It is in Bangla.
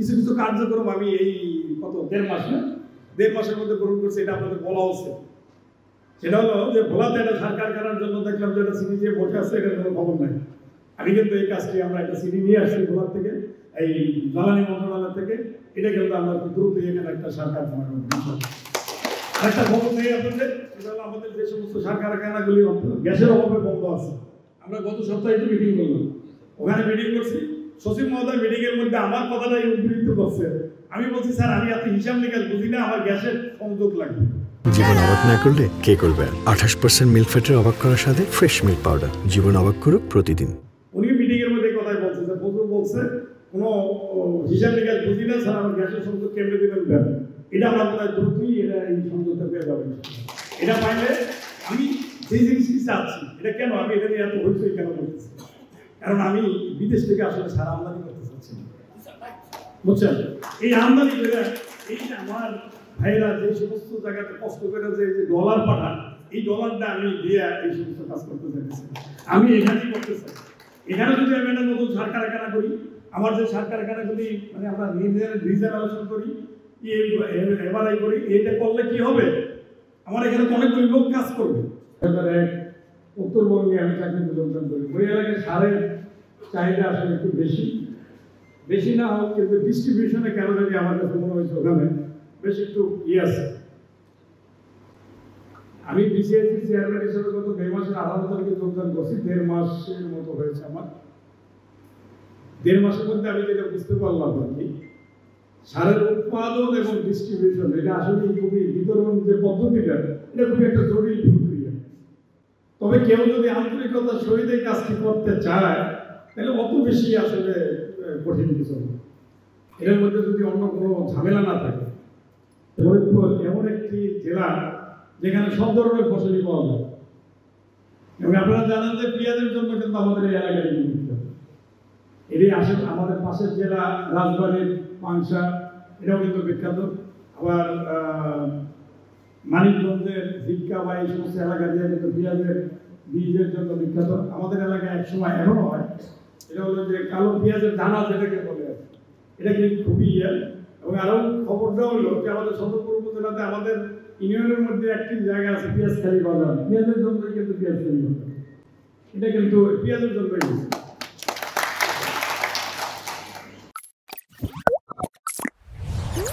কিছু কিছু কার্যক্রম আমি এই কত 1.5 মাসের মধ্যে গ্রহণ করছি, এটা আপনাদের বলা উচিত। সেটা হলো যে ভোলাতে একটা সার কারখানার জন্য দেখলাম যে একটা সিডি দিয়ে বসে আছে, এটার কোনো খবর নাই। আমি কিন্তু এই কাজটি আমরা একটা সিডি নিয়ে আসছি ভোলার থেকে, এই জ্বালানি মন্ত্রণালয় থেকে। এটা কিন্তু আমরা দ্রুতই এখানে একটা সার কারখানা করবো। আরেকটা খবর নেই আপনাদের, সেটা হলো আমাদের যে সমস্ত সার কারখানাগুলি গ্যাসের অভাবে বন্ধ আছে। আমরা গত সপ্তাহে একটু মিটিং করলাম, ওখানে মিটিং করছি। সচিব মহোদয় মিটিংয়ের মধ্যে আমার কথাটাই উদ্ধৃত করছে। আমি বলছি স্যার আমি এত হিসাব নিকাশ বুঝি না, আমার গ্যাসের সংযোগ লাগবে। জীবন অবাক না করলে কে করবে? 28% মিল্ক ফ্যাটের অবাক করার সাথে ফ্রেশ মিল্ক পাউডার। জীবন অবাক করুক প্রতিদিন। উনি মিটিংয়ের মধ্যে কথাই বলছে যে প্রচুর বলছে কোনো হিসাব নিকাশ বুঝি না স্যার, আমার গ্যাসের সংযোগ কেমনে দেবেন দেন। এটা আমার মনে হয় দ্রুতই এটা এই সংযোগটা পেয়ে যাবে। এটা পাইলে আমি যে জিনিসটি চাচ্ছি, এটা কেন আমি এটা নিয়ে এত হইচই কেন করতেছি, কারণ আমি বিদেশ থেকে আসলে সারা আমদানি করতে চাচ্ছি না, বুঝছেন? এই আমদানি করে এই যে আমার ভাইরা যে সমস্ত জায়গাতে কষ্ট করে যে ডলার পাঠান, এই ডলারটা আমি দিয়ে এই সমস্ত কাজ করতে চাইছি। আমি এখানেই করতে চাই। এখানে যদি আমি একটা নতুন সার কারখানা করি, আমার যে সার কারখানাগুলি মানে আমরা রিজেনারেশন করি, এমআরআই করি, এটা করলে কি হবে, আমার এখানে অনেকগুলি লোক কাজ করবে। উত্তরবঙ্গে আমি চাকরিতে যোগদান করি, ওই এলাকায় সারের চাহিদা আসলে একটু বেশি না হোক, কিন্তু ডিস্ট্রিবিউশনে কেন যদি আমার কাছে মনে হয়েছে ওখানে বেশ একটু আছে। আমি বিসিআইসি চেয়ারম্যান হিসেবে গত মে মাসের 18 তারিখে যোগদান করছি। 1.5 মাসের মতো হয়েছে আমার। 1.5 মাসের মধ্যে আমি যেটা বুঝতে পারলাম আর কি, সারের উৎপাদন এবং ডিস্ট্রিবিউশন এটা আসলে খুবই বিতরণ যে পদ্ধতিটা, এটা খুবই একটা জটিল প্রক্রিয়া। তবে কেউ যদি আন্তরিকতার সহিত এই কাজটি করতে চায় তাহলে অত বেশি আসলে কঠিন কিছু না। এর মধ্যে যদি অন্য কোনো ঝামেলা না থাকে। ফরিদপুর এমন একটি জেলা যেখানে সব ধরনের ফসলই পাওয়া যায়, এবং আপনারা জানেন যে পেঁয়াজের জন্য কিন্তু আমাদের এই এলাকায় বিখ্যাত। এরই আসে আমাদের পাশের জেলা রাজবাড়ির পাংশা, এটাও কিন্তু বিখ্যাত। আবার মানিকগঞ্জের ভিক্কা বা এই সমস্ত এলাকা দিয়ে কিন্তু পেঁয়াজের বীজের জন্য বিখ্যাত। আমাদের এলাকায় এক সময় এখনো হয়, এটা হলো যে কালো পেঁয়াজের দানা যেটাকে বলে, এটা কিন্তু খুবই এবং আরও খবরটা হলো যে আমাদের সদরপুর উপজেলাতে আমাদের ইউনিয়নের মধ্যে একটি জায়গা আছে পেঁয়াজখালী বাজার, পেঁয়াজের জন্য কিন্তু পেঁয়াজখালী বাজার, এটা কিন্তু পেঁয়াজের জন্যই